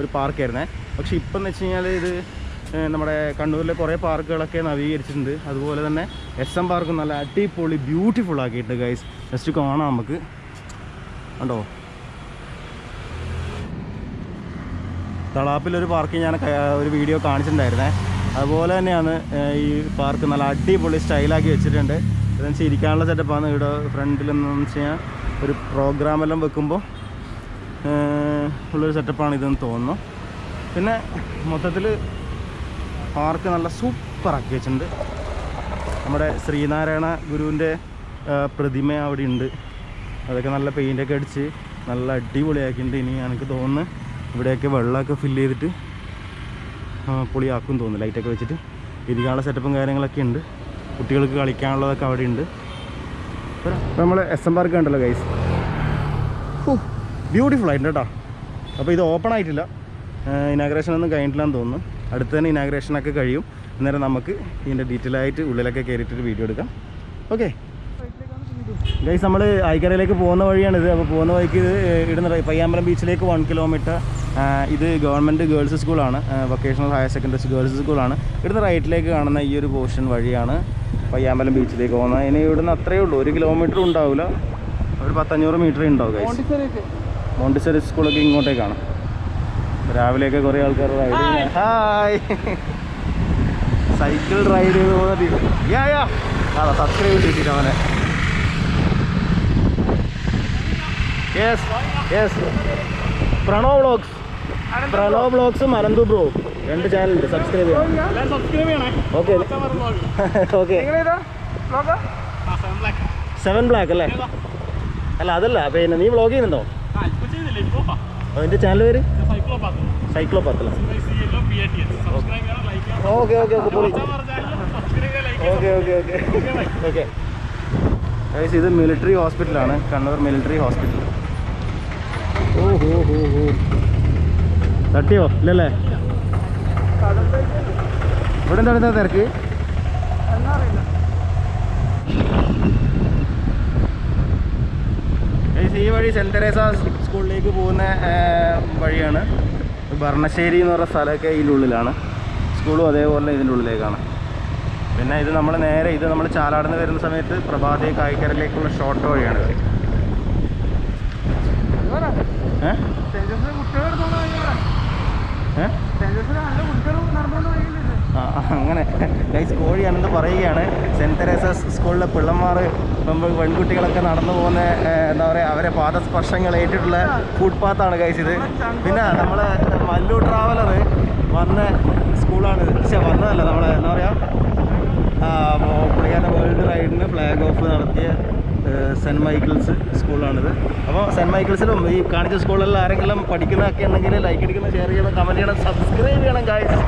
ഒരു പാർക്കായിരുന്നേ. പക്ഷേ ഇപ്പം എന്ന് വെച്ച് കഴിഞ്ഞാൽ ഇത് നമ്മുടെ കണ്ണൂരിലെ കുറേ പാർക്കുകളൊക്കെ നവീകരിച്ചിട്ടുണ്ട്. അതുപോലെ തന്നെ SM പാർക്ക് നല്ല അടിപൊളി ബ്യൂട്ടിഫുൾ ആക്കിയിട്ടുണ്ട് ഗൈസ്. ജസ്റ്റ് കാണാം നമുക്ക്. കണ്ടോ, തളാപ്പിലൊരു പാർക്ക് ഞാൻ ഒരു വീഡിയോ കാണിച്ചിട്ടുണ്ടായിരുന്നേ. അതുപോലെ തന്നെയാണ് ഈ പാർക്ക് നല്ല അടിപൊളി സ്റ്റൈലാക്കി വെച്ചിട്ടുണ്ട്. ഇതെന്ന് വെച്ചാൽ ഇരിക്കാനുള്ള സെറ്റപ്പാണ്. ഇവിടെ ഫ്രണ്ടിലെന്ന് വെച്ച് കഴിഞ്ഞാൽ ഒരു പ്രോഗ്രാമെല്ലാം വെക്കുമ്പോൾ ഉള്ളൊരു സെറ്റപ്പാണ് ഇതെന്ന് തോന്നുന്നു. പിന്നെ മൊത്തത്തിൽ പാർക്ക് നല്ല സൂപ്പറാക്കി വെച്ചിട്ടുണ്ട്. നമ്മുടെ ശ്രീനാരായണ ഗുരുവിൻ്റെ പ്രതിമ അവിടെ ഉണ്ട്. അതൊക്കെ നല്ല പെയിൻ്റൊക്കെ അടിച്ച് നല്ല അടിപൊളിയാക്കിയിട്ടുണ്ട്. ഇനി എനിക്ക് തോന്നുന്നു ഇവിടെയൊക്കെ വെള്ളമൊക്കെ ഫില്ല് ചെയ്തിട്ട് പൊളിയാക്കും തോന്നുന്നു. ലൈറ്റൊക്കെ വെച്ചിട്ട് ഇരിക്കാനുള്ള സെറ്റപ്പും കാര്യങ്ങളൊക്കെ ഉണ്ട്. കുട്ടികൾക്ക് കളിക്കാനുള്ളതൊക്കെ അവിടെ ഉണ്ട്. അപ്പോൾ നമ്മൾ SM പാർക്ക് ഉണ്ടല്ലോ ഗൈസ്, ബ്യൂട്ടിഫുൾ ആയിട്ടുണ്ട് കേട്ടോ. അപ്പോൾ ഇത് ഓപ്പൺ ആയിട്ടില്ല, ഇനാഗ്രേഷൻ ഒന്നും കഴിഞ്ഞിട്ടില്ലാന്ന് തോന്നുന്നു. അടുത്ത് തന്നെ ഇനാഗ്രേഷനൊക്കെ കഴിയും. അന്നേരം നമുക്ക് ഇതിൻ്റെ ഡീറ്റെയിൽ ആയിട്ട് ഉള്ളിലൊക്കെ കയറിയിട്ടൊരു വീഡിയോ എടുക്കാം. ഓക്കെ ഗൈസ്, നമ്മൾ ഐക്കരയിലേക്ക് പോകുന്ന വഴിയാണിത്. അപ്പോൾ പോകുന്ന വഴിക്ക് ഇത് ഇടുന്ന പയ്യാമ്പലം ബീച്ചിലേക്ക് 1 കിലോമീറ്റർ. ഇത് ഗവൺമെൻറ് ഗേൾസ് സ്കൂളാണ്, വൊക്കേഷണൽ ഹയർ സെക്കൻഡറി ഗേൾസ് സ്കൂളാണ്. ഇവിടുന്ന് റൈറ്റിലേക്ക് കാണുന്ന ഈ ഒരു പോർഷൻ വഴിയാണ് പയ്യാമ്പലം ബീച്ചിലേക്ക് പോകുന്നത്. ഇനി ഇവിടുന്ന് അത്രയേ ഉള്ളൂ, 1 കിലോമീറ്റർ ഉണ്ടാവില്ല, ഒരു 100-500 മീറ്റർ ഉണ്ടാവും ഗൈസ്. മോണ്ടിസറി സ്കൂളൊക്കെ ഇങ്ങോട്ടേക്കാണ്. രാവിലെയൊക്കെ കുറേ ആൾക്കാർ റൈഡ് ചെയ്യുന്നത്. ഹായ്, സൈക്കിൾ റൈഡ് ചെയ്ത് പോകുന്ന അതാ സബ്സ്ക്രൈബ് ചെയ്തിട്ട് അവനെ. യെസ് യെസ്, പ്രണവ് വ്ളോഗ്സും അനന്തു ബ്രോ 2 ചാനലുണ്ട്, സബ്സ്ക്രൈബ് ചെയ്യണം. Okay okay. 7 ബ്ലാക്ക് അല്ലേ? അല്ല അതല്ല, പിന്നെ നീ വ്ളോഗ് ചെയ്യുന്നുണ്ടോ? അതിൻ്റെ ചാനൽ പേര് സൈക്ലോപാത്തല്ല. ഓക്കെ ഓക്കെ ഓക്കെ പൊളി. Okay okay okay okay. ഇത് മിലിറ്ററി ഹോസ്പിറ്റലാണ്, കണ്ണൂർ മിലിറ്ററി ഹോസ്പിറ്റൽ. ഓ ഹോ ഹോ ഹോ, തട്ടിയോ ഇല്ലല്ലേ? ഇവിടെ എന്താ തിരക്ക്? ഈ വഴി സെൻറ്റ് തെരേസ സ്കൂളിലേക്ക് പോകുന്ന വഴിയാണ്. ഭരണശ്ശേരി എന്ന് പറഞ്ഞ സ്ഥലമൊക്കെ ഇതിൻ്റെ ഉള്ളിലാണ്. സ്കൂളും അതേപോലെ ഇതിൻ്റെ ഉള്ളിലേക്കാണ്. പിന്നെ ഇത് നമ്മൾ നേരെ ഇത് നമ്മൾ ചാലാടുന്ന് വരുന്ന സമയത്ത് പ്രഭാതേ കായിക്കരയിലേക്കുള്ള ഷോർട്ട് വഴിയാണ്. അങ്ങനെ ഗൈസ്, കോഴിയാണെന്ന് പറയുകയാണ്. സെൻറ്റ് തെരേസ സ്കൂളിലെ പിള്ളമാർ പെൺകുട്ടികളൊക്കെ നടന്നു പോകുന്ന എന്താ പറയുക, അവരെ പാദസ്പർശങ്ങൾ ഏറ്റിട്ടുള്ള ഫുട്പാത്താണ് ഗൈസ് ഇത്. പിന്നെ നമ്മളെ മല്ലു ട്രാവലർ വന്ന സ്കൂളാണിത്. പക്ഷേ വന്നതല്ല, നമ്മളെ എന്താ പറയുക, പുള്ളിക്കാരൻ്റെ വേൾഡ് റൈഡിന് ഫ്ലാഗ് ഓഫ് നടത്തിയ സെൻറ്റ് മൈക്കിൾസ് സ്കൂളാണിത്. അപ്പോൾ സെൻറ്റ് മൈക്കിൾസിലും ഈ കാണിച്ച സ്കൂളിൽ ആരെങ്കിലും പഠിക്കുന്നതൊക്കെ ഉണ്ടെങ്കിൽ ലൈക്ക് അടിക്കണം, ഷെയർ ചെയ്യണം, കമൻറ്റ് ചെയ്യണം, സബ്സ്ക്രൈബ് ചെയ്യണം ഗൈസ്.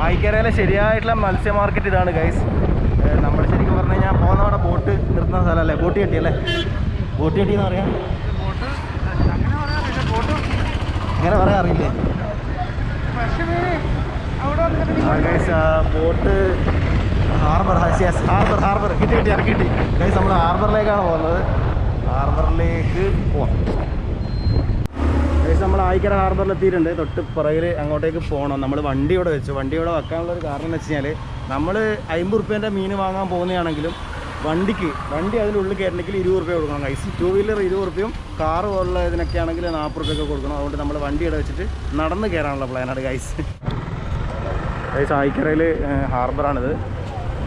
ആയിക്കരയിലെ ശരിയായിട്ടുള്ള മത്സ്യ മാർക്കറ്റ് ഇതാണ് ഗൈസ്. നമ്മൾ ശരിക്കും പറഞ്ഞു കഴിഞ്ഞാൽ പോകുന്നവിടെ ബോട്ട് നിർത്തുന്ന സ്ഥലമല്ലേ? ബോട്ട് കെട്ടിയല്ലേ? ബോട്ട് കെട്ടി എന്ന് പറയാം, അങ്ങനെ പറയാൻ അറിയില്ലേ ഗൈസ്? ബോട്ട് ഹാർബർ, ഹാർബർ കിട്ടി ഗൈസ്. നമ്മൾ ഹാർബറിലേക്കാണ് പോകുന്നത്. ഹാർബറിലേക്ക് പോവാം ഗൈസ്. നമ്മൾ ആയിക്കര ഹാർബറിൽ എത്തിയിട്ടുണ്ട്. തൊട്ട് പുറകിൽ അങ്ങോട്ടേക്ക് പോകണം. നമ്മൾ വണ്ടി ഇവിടെ വെച്ചു. വണ്ടി ഇവിടെ വെക്കാനുള്ളൊരു കാരണം എന്ന് വെച്ച് കഴിഞ്ഞാൽ, നമ്മൾ 50 റുപ്യേൻ്റെ മീൻ വാങ്ങാൻ പോകുന്നതാണെങ്കിലും വണ്ടി അതിൻ്റെ ഉള്ളിൽ കയറണമെങ്കിൽ 20 റുപ്യ കൊടുക്കണം ഗൈസ്. 2 വീലർ 20 റുപ്യയും കാറ് പോലുള്ള ഇതിനൊക്കെ ആണെങ്കിൽ 40 റുപ്യൊക്കെ കൊടുക്കണം. അതുകൊണ്ട് നമ്മൾ വണ്ടി ഇവിടെ വെച്ചിട്ട് നടന്ന് കയറാനുള്ള പ്ലാനാണ് ഗൈസ്. ആയിക്കരയിൽ ഹാർബറാണിത്.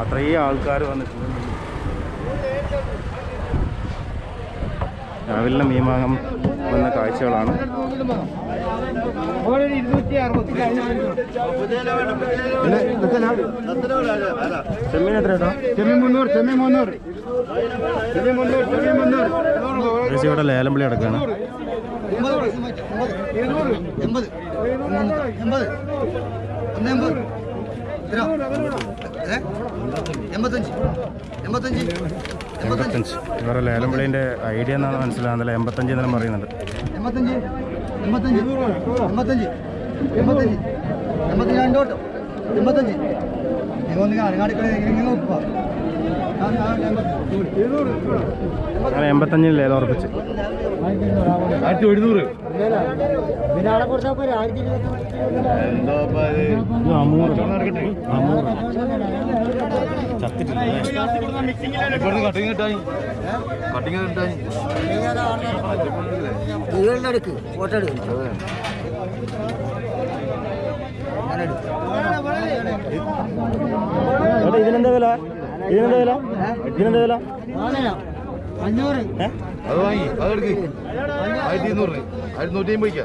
അത്രയും ആൾക്കാർ വന്നിട്ടുണ്ട്. രാവിലെ മീൻ വാങ്ങാൻ വന്ന കാഴ്ചകളാണ്. ചെമ്മീൻ എത്ര കേട്ടോ? ഇവിടെ ലേലം വിളി അടക്കാണ്. 85. വേറെ ലേലം വിളീൻ്റെ ഐഡിയ എന്നാണ് മനസ്സിലാകുന്നില്ല. 85 എന്നെല്ലാം പറയുന്നുണ്ട്. 85 അങ്ങനെ 85 ലേലം ഉറപ്പിച്ച് 1700. ഫോട്ടോ എടുക്കും ഇതിനെന്താ വില? ഇതിനെന്താ വില? ഇതിനെന്താ വില? 500. അത് വാങ്ങി അതെടുക്ക് 1200. 1150.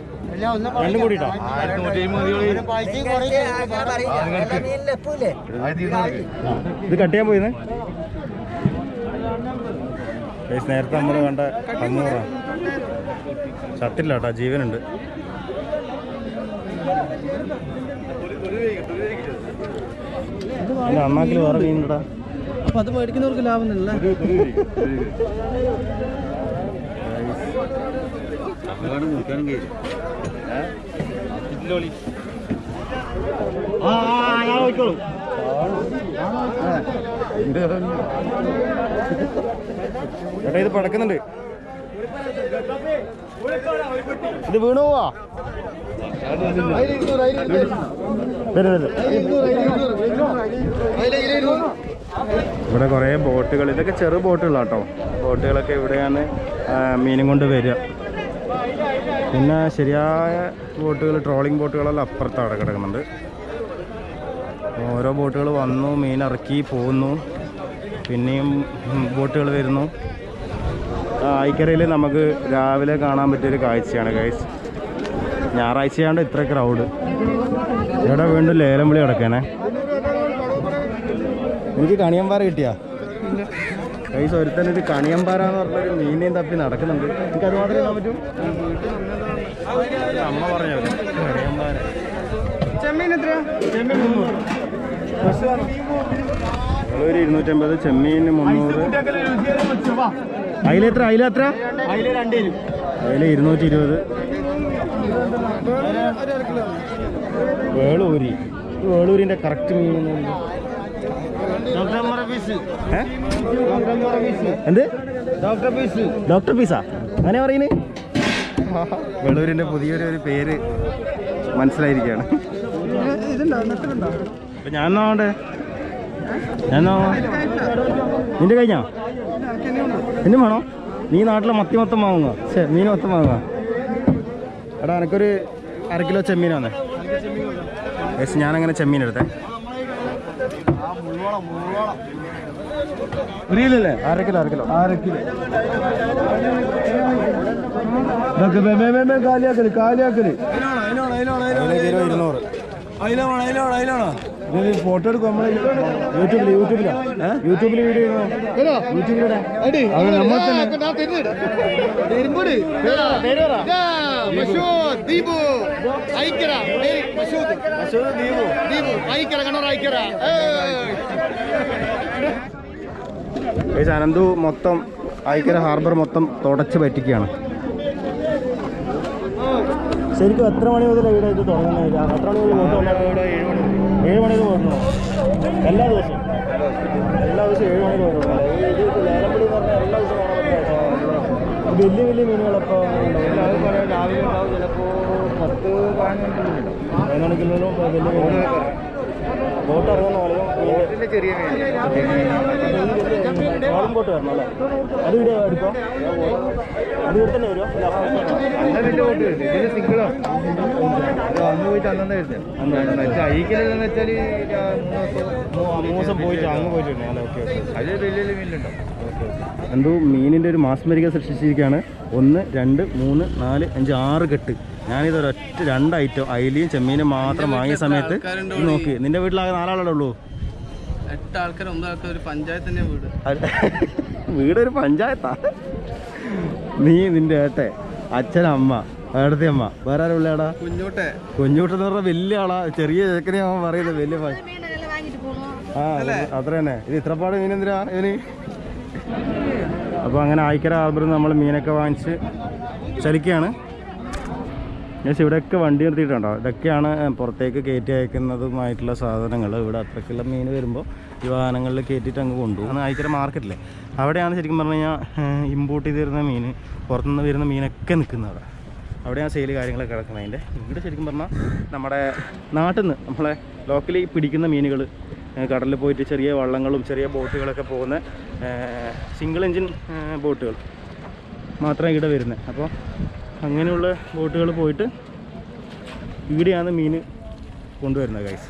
രണ്ടും കൂടിട്ടോ? 1150. ഇത് കട്ട് ചെയ്യാൻ പോയിന്ന് നേരത്തെ നമ്മൾ വേണ്ട 100 ചത്തില്ല കേട്ടോ, ജീവനുണ്ട്. അണ്ണാക്കിൽ വേറെ മീനുണ്ടാ. അപ്പൊ അത് മേടിക്കുന്നവർക്ക് ലാഭം തന്നെ. ചേട്ടാ ഇത് പടക്കുന്നുണ്ട്. ഇത് വീണു പോവാ. ഇവിടെ കുറേ ബോട്ടുകൾ, ഇതൊക്കെ ചെറു ബോട്ടുകളാട്ടോ. ബോട്ടുകളൊക്കെ ഇവിടെയാണ് മീനും കൊണ്ട് വരിക. പിന്നെ ശരിയായ ബോട്ടുകൾ, ട്രോളിങ് ബോട്ടുകളെല്ലാം അപ്പുറത്ത് അവിടെ കിടക്കുന്നുണ്ട്. ഓരോ ബോട്ടുകൾ വന്നു, മീൻ ഇറക്കി പോകുന്നു, പിന്നെയും ബോട്ടുകൾ വരുന്നു. ആയിക്കരയിൽ നമുക്ക് രാവിലെ കാണാൻ പറ്റിയൊരു കാഴ്ചയാണ് ഗൈസ്. ഞായറാഴ്ചയാണ്ട് ഇത്ര ക്രൗഡ്. ഇവിടെ വീണ്ടും ലേലം വിളി കിടക്കാനേ. എനിക്ക് കണിയമ്പാറ കിട്ടിയാ ഗൈസ്. ഒരുത്തന്നെ ഇത് കണിയമ്പാറ എന്ന് പറഞ്ഞൊരു മീനെയും തപ്പി നടക്കുന്നുണ്ട്. എനിക്ക് അത് മാത്രമേ കാണാൻ പറ്റൂ. അമ്മ പറഞ്ഞു കണിയമ്പാറ. ചെമ്മീൻ എത്രയാ? ചെമ്മീൻ 300. ഒരു 250. ചെമ്മീന് 300. അയിലെത്ര? അയില 220. വേളൂരി. വേളൂരിന്റെ കറക്റ്റ് മീൻ എന്ത്? ഡോക്ടർ പീസാ അങ്ങനെ പറയുന്നത്? വേളൂരിന്റെ പുതിയൊരു പേര് മനസ്സിലായിരിക്കുകയാണ്. അപ്പൊ ഞാൻ നോണ്ടേ? നിന്റെ കഴിഞ്ഞാ? എന്നും വേണോ? നീ നാട്ടിലെ മത്തി മൊത്തം വാങ്ങുക, മീൻ മൊത്തം വാങ്ങുക. എടാ എനിക്കൊരു 1/2 കിലോ ചെമ്മീൻ വന്നേ. ഏകദേശം ഞാനങ്ങനെ ചെമ്മീൻ എടുത്തേ. ഫ്രീയിലല്ലേ? 1/2 കിലോ. കാലിയാക്കല് 200. ഫോട്ടോ എടുക്കും നമ്മള് യൂട്യൂബിൽ വീഡിയോ അനന്തു മൊത്തം ഐക്കര ഹാർബർ മൊത്തം തുടച്ച് പറ്റിക്കുകയാണ്. ശരിക്കും എത്ര മണി മുതൽ ഇവിടെ ഇത് തുടങ്ങുന്നില്ല? എത്ര മണി മുതൽ വോട്ട്? 7 മണിക്ക് പോകണോ? എല്ലാ ദിവസവും 7 മണിക്ക് പോകണം. ഇത് ലേലപ്പടി എന്ന് പറഞ്ഞാൽ എല്ലാ ദിവസവും കാണാൻ പറ്റില്ല. വലിയ മീനുകളപ്പോൾ രാവിലെ ഉണ്ടാവും. ചിലപ്പോൾ 10-15 മണിക്കുള്ളിലും വലിയ മീനുകൾ ബോട്ട് ഇറങ്ങുന്ന പോലെയും ചെറിയ ട്രോളിംഗ് ബോട്ട് വരണം അല്ലേ? അത് ഇവിടെ എടുക്കാം. അത് ഇവിടെ തന്നെ വരുമോ? സിംഗിളോ അന്ന് പോയിട്ട് അന്നെ വരുന്നത് അയക്കലെന്ന് വെച്ചാൽ 3 ദിവസം പോയിട്ട് അങ്ങ് പോയിട്ടുണ്ട്. ഓക്കെ. അതിൽ വലിയ മീനുണ്ടോ? എന്തോ മീനിൻ്റെ ഒരു മാസ്മരിക സൃഷ്ടിച്ചിരിക്കുകയാണ്. 1, 2, 3, 4, 5, 6 കെട്ട്. ഞാനിത് ഒരൊറ്റ 2 ഐറ്റം അയിലയും ചെമ്മീനും മാത്രം വാങ്ങിയ സമയത്ത് നോക്ക്. നിന്റെ വീട്ടിലാകെ 4 ആളുകളേ ഉള്ളൂ. 8 ആൾക്കാർ 9 ആൾക്കാർ. ഒരു പഞ്ചായത്ത് തന്നെ വീട്. വീടൊരു പഞ്ചായത്താ? നീ നിന്റെ ഏട്ടെ, അച്ഛൻ, അമ്മ, ഏടത്തെ അമ്മ, വേറെ ആരും ഉള്ളേടാ? കുഞ്ഞൂട്ടെന്ന് പറഞ്ഞാൽ വലിയ ആളാ. ചെറിയ ചേക്കനെ അവൻ പറയുന്നത് വലിയ അത്ര തന്നെ. ഇത് ഇത്രപ്പാട് മീനെന്തിനാ ഇവന്? അപ്പോൾ അങ്ങനെ ആയിക്കര ഹാർബറിൽ നമ്മൾ മീനൊക്കെ വാങ്ങിച്ച് ചലിക്കുകയാണ്. പക്ഷേ ഇവിടെയൊക്കെ വണ്ടി നിർത്തിയിട്ടുണ്ടോ, ഇതൊക്കെയാണ് പുറത്തേക്ക് കയറ്റി അയക്കുന്നതുമായിട്ടുള്ള സാധനങ്ങൾ. ഇവിടെ അത്രയ്ക്കുള്ള മീൻ വരുമ്പോൾ ഈ വാഹനങ്ങളിൽ കയറ്റിയിട്ട് അങ്ങ് കൊണ്ടുപോകും. അന്ന് ആയിക്കര മാർക്കറ്റില്ലേ, അവിടെയാണ് ശരിക്കും പറഞ്ഞു കഴിഞ്ഞാൽ ഇമ്പോർട്ട് ചെയ്ത് തരുന്ന മീൻ, പുറത്തുനിന്ന് വരുന്ന മീനൊക്കെ നിൽക്കുന്നത് അവിടെയാണ് സെയിൽ കാര്യങ്ങളൊക്കെ കിടക്കുന്നത്. അതിൻ്റെ ഇവിടെ ശരിക്കും പറഞ്ഞാൽ നമ്മുടെ നാട്ടിൽ നിന്ന് നമ്മളെ ലോക്കലി പിടിക്കുന്ന മീനുകൾ കടലിൽ പോയിട്ട് ചെറിയ വള്ളങ്ങളും ചെറിയ ബോട്ടുകളൊക്കെ പോകുന്ന സിംഗിൾ എൻജിൻ ബോട്ടുകൾ മാത്രമേ ഇവിടെ വരുന്നത്. അപ്പോൾ അങ്ങനെയുള്ള ബോട്ടുകൾ പോയിട്ട് ഇവിടെയാണ് മീൻ കൊണ്ടുവരുന്നത് ഗൈസ്.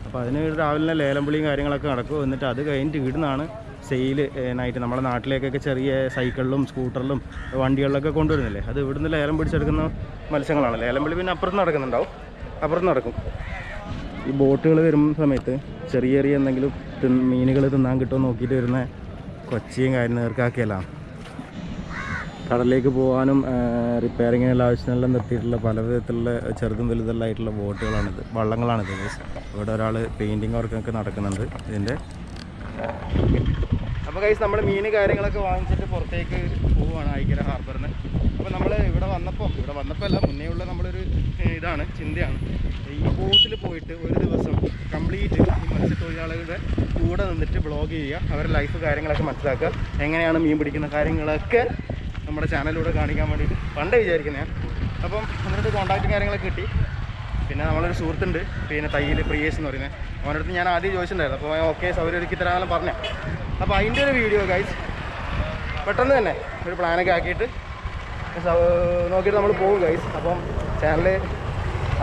അപ്പോൾ അതിന് രാവിലെ ലേലം വിളിയും കാര്യങ്ങളൊക്കെ നടക്കും. എന്നിട്ട് അത് കഴിഞ്ഞിട്ട് ഇവിടുന്നാണ് സെയിൽ ആയിട്ട് നമ്മുടെ നാട്ടിലേക്കൊക്കെ ചെറിയ സൈക്കിളിലും സ്കൂട്ടറിലും വണ്ടികളിലൊക്കെ കൊണ്ടുവരുന്നില്ലേ, അത് ഇവിടുന്ന് ലേലം പിടിച്ചെടുക്കുന്ന മത്സ്യങ്ങളാണ്. ലേലം വിളി പിന്നെ അപ്പുറത്ത് നടക്കുന്നുണ്ടാവും, അപ്പുറത്ത് നടക്കും. ഈ ബോട്ടുകൾ വരുന്ന സമയത്ത് ചെറിയ ചെറിയ എന്തെങ്കിലും മീനുകൾ തിന്നാൻ കിട്ടുമോ നോക്കിയിട്ട് വരുന്ന കൊച്ചിയും കാര്യം നേർക്കാക്കിയെല്ലാം കടലിലേക്ക് പോകാനും റിപ്പയറിങ്ങിനെല്ലാം ആവശ്യത്തിനെല്ലാം നിർത്തിയിട്ടുള്ള പല വിധത്തിലുള്ള ചെറുതും വലുതെല്ലായിട്ടുള്ള ബോട്ടുകളാണിത്, വള്ളങ്ങളാണിത്. ഇവിടെ ഒരാൾ പെയിൻറ്റിങ് വർക്കൊക്കെ നടക്കുന്നുണ്ട് ഇതിൻ്റെ. അപ്പോൾ ഗൈസ് നമ്മൾ മീൻ കാര്യങ്ങളൊക്കെ വാങ്ങിച്ചിട്ട് പുറത്തേക്ക് പോവുകയാണ് ആയിക്കര ഹാർബറിന്. അപ്പോൾ നമ്മൾ ഇവിടെ വന്നപ്പോൾ അല്ല മുന്നേ ഉള്ള നമ്മളൊരു ഇതാണ് ചിന്തയാണ്, ഈ ബോട്ടിൽ പോയിട്ട് ഒരു ദിവസം കംപ്ലീറ്റ് ഈ മത്സ്യത്തൊഴിലാളികളുടെ കൂടെ നിന്നിട്ട് വ്ളോഗ് ചെയ്യുക, അവരുടെ ലൈഫ് കാര്യങ്ങളൊക്കെ മനസ്സിലാക്കുക, എങ്ങനെയാണ് മീൻ പിടിക്കുന്ന കാര്യങ്ങളൊക്കെ നമ്മുടെ ചാനലിലൂടെ കാണിക്കാൻ വേണ്ടിയിട്ട് പണ്ടേ വിചാരിക്കുന്നത് ഞാൻ. അപ്പം എന്നിട്ട് കോൺടാക്റ്റും കാര്യങ്ങളൊക്കെ കിട്ടി. പിന്നെ നമ്മളൊരു സുഹൃത്തുണ്ട്, പിന്നെ തയ്യൽ പ്രിയേഷ് എന്ന് പറയുന്നത്, അവൻ്റെ അടുത്ത് ഞാൻ ആദ്യം ചോദിച്ചിട്ടുണ്ടായിരുന്നു. അപ്പോൾ ഓക്കെ സൗകര്യം ഒരുക്കി തരാമെന്ന് പറഞ്ഞു. അപ്പോൾ അതിൻ്റെ ഒരു വീഡിയോ ഗൈസ് പെട്ടെന്ന് തന്നെ ഒരു പ്ലാനൊക്കെ ആക്കിയിട്ട് നോക്കിയിട്ട് നമ്മൾ പോകും ഗൈസ്. അപ്പം ചാനൽ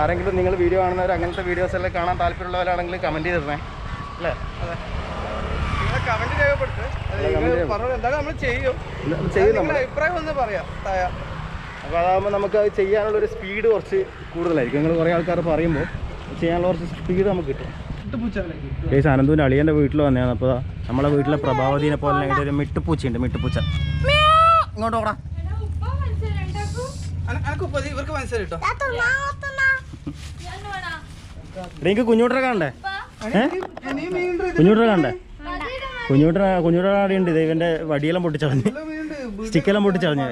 ആരെങ്കിലും നിങ്ങൾ വീഡിയോ കാണുന്നവർ അങ്ങനത്തെ വീഡിയോസെല്ലാം കാണാൻ താല്പര്യമുള്ളവരാണെങ്കിൽ കമൻറ്റ് ചെയ്തിടണേ അല്ലേ? അതെ, നിങ്ങളെ കമന്റ് രേഖപ്പെടുത്ത്. എന്താണ് നമ്മൾ ചെയ്യും അഭിപ്രായം ഒന്ന് പറയാം. അപ്പോൾ അതാകുമ്പോൾ നമുക്ക് അത് ചെയ്യാനുള്ളൊരു സ്പീഡ് കുറച്ച് കൂടുതലായിരിക്കും. നിങ്ങൾ കുറേ ആൾക്കാർ പറയുമ്പോൾ ചെയ്യാനുള്ള കുറച്ച് സ്പീഡ് നമുക്ക് കിട്ടും. ഗൈസ് അനന്തുവിൻ്റെ അളിയൻ്റെ വീട്ടിൽ വന്നതാണ്. അപ്പോൾ നമ്മളെ വീട്ടിലെ പ്രഭാവതിനെ പോലെ അതിൻ്റെ ഒരു മിട്ടുപൂച്ചയുണ്ട്, മിട്ടുപൂച്ച. ഇങ്ങോട്ട് നോക്കടാ. ഇവർക്ക് മനസ്സിലായിട്ടോ എനിക്ക് കുഞ്ഞൂട്ടറെ കാണണ്ടേ? കുഞ്ഞൂട്ടറെ കാണണ്ടേ? കുഞ്ഞൂട്ടറെ ആടിയുണ്ട്. ഇത് ഇവൻ്റെ വടിയെല്ലാം പൊട്ടിച്ചളഞ്ഞ്, സ്റ്റിക്കെല്ലാം പൊട്ടിച്ചളഞ്ഞ്.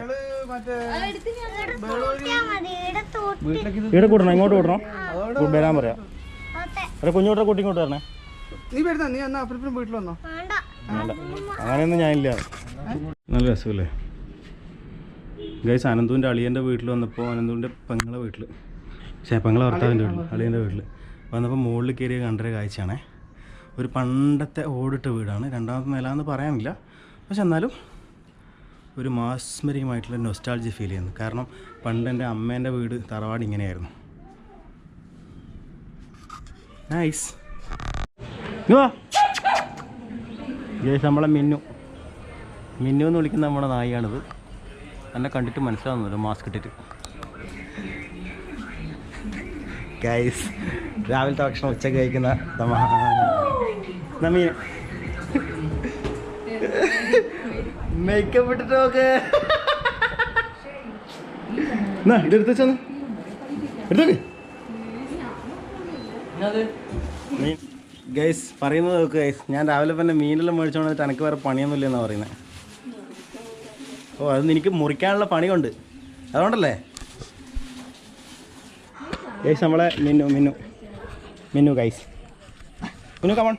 ഇവിടെ കൂട്ടണം, ഇങ്ങോട്ട് കൂട്ടണം, വരാൻ പറയാം. അല്ല കുഞ്ഞൂട്ടറെ കൂട്ടി ഇങ്ങോട്ട് വരണേ. നീ വരുന്ന നീ എന്നാ അപ്പുറം വീട്ടിൽ വന്നോ? അല്ല അങ്ങനെയൊന്നും ഞാനില്ല. നല്ല രസമല്ലേ ഗൈസ്? അനന്തുവിൻ്റെ അളിയൻ്റെ വീട്ടിൽ വന്നപ്പോൾ, അനന്തുവിൻ്റെ പെങ്ങളെ വീട്ടിൽ, പെങ്ങളെ ഭർത്താവിൻ്റെ വീട്ടിൽ, അളിയൻ്റെ വീട്ടിൽ വന്നപ്പോൾ മുകളിൽ കയറിയ കണ്ടൊരു കാഴ്ചയാണേ. ഒരു പണ്ടത്തെ ഓടിട്ട വീടാണ്, രണ്ടാമത്തെ നിലയെന്ന് പറയാനില്ല, പക്ഷെ എന്നാലും ഒരു മാസ്മരികമായിട്ടുള്ള നൊസ്റ്റാൾജി ഫീൽ ചെയ്യുന്നു. കാരണം പണ്ട് എൻ്റെ അമ്മേൻ്റെ വീട് തറവാട് ഇങ്ങനെയായിരുന്നു. നൈസ്. ഗൈസ് നമ്മളെ മിന്നു എന്ന് വിളിക്കുന്ന നമ്മുടെ നായിയാണിത്. എന്നെ കണ്ടിട്ട് മനസ്സിലാവുന്നില്ല മാസ്ക് ഇട്ടിട്ട്. ഗൈസ് രാവിലത്തെ ഭക്ഷണം ഉച്ചയ്ക്ക് കഴിക്കുന്ന മീൻ മേക്കപ്പ് ഇട്ടിട്ട് നോക്ക്. ഇതെടുത്ത് വെച്ചാ എടുത്തോക്ക്. ഗൈസ് പറയുന്നത് നോക്ക് ഗൈസ്, ഞാൻ രാവിലെ തന്നെ മീനെല്ലാം മേടിച്ചോണ്ട് വന്നിട്ട് എനിക്ക് വേറെ പണിയൊന്നുമില്ല എന്നാണ് പറയുന്നത്. ഓ അത് എനിക്ക് മുറിക്കാനുള്ള പണിയുണ്ട്, അതുകൊണ്ടല്ലേ ഗൈസ്. നമ്മളെ മിന്നു ഗൈസ്. മിന്നു കമോൺ.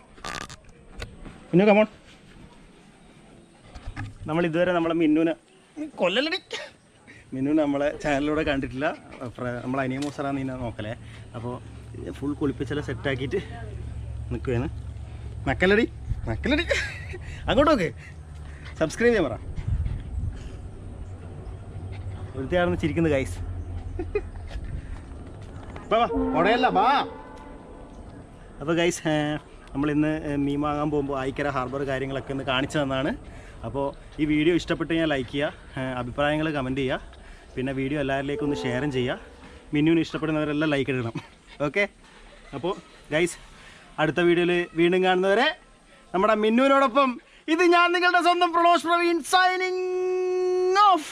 നമ്മൾ ഇതുവരെ നമ്മളെ മിന്നുവിനെ നമ്മളെ ചാനലിലൂടെ കണ്ടിട്ടില്ല. നമ്മളെ അനിയമോസറാന്ന് ഇതിനെ നോക്കലേ. അപ്പോൾ ഫുൾ കുളിപ്പിച്ചെല്ലാം സെറ്റാക്കിയിട്ട് നിൽക്കുകയാണ്. നക്കലടി അങ്ങോട്ട് നോക്ക്. സബ്സ്ക്രൈബ് ചെയ്യാൻ പറ. വൃത്തിയാണെന്ന് ചിരിക്കുന്നത് ഗൈസ്. ഉടയല്ല ബാ. അപ്പോൾ ഗൈസ് നമ്മളിന്ന് മീൻ വാങ്ങാൻ പോകുമ്പോൾ ആയിക്കര ഹാർബർ കാര്യങ്ങളൊക്കെ ഒന്ന് കാണിച്ചു തന്നാണ്. അപ്പോൾ ഈ വീഡിയോ ഇഷ്ടപ്പെട്ട് കഴിഞ്ഞാൽ ലൈക്ക് ചെയ്യുക, അഭിപ്രായങ്ങൾ കമൻറ്റ് ചെയ്യുക, പിന്നെ വീഡിയോ എല്ലാവരിലേക്കും ഒന്ന് ഷെയറും ചെയ്യുക. മിന്നുവിന് ഇഷ്ടപ്പെടുന്നവരെല്ലാം ലൈക്ക് ഇടണം. ഓക്കെ, അപ്പോൾ ഗൈസ് അടുത്ത വീഡിയോയിൽ വീണ്ടും കാണുന്നവരെ നമ്മുടെ മിന്നുവിനോടൊപ്പം ഇത് ഞാൻ നിങ്ങളുടെ സ്വന്തം പ്രൊലോഷ് പ്രവീൺ സൈനിങ് ഓഫ്.